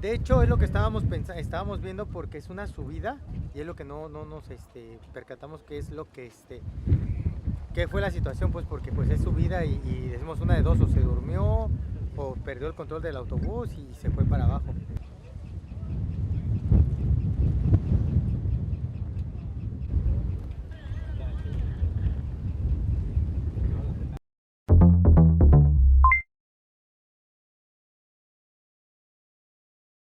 De hecho, es lo que estábamos viendo porque es una subida y es lo que no nos percatamos que es lo que qué fue la situación, pues porque pues es subida y decimos una de dos, o se durmió o perdió el control del autobús y se fue para abajo.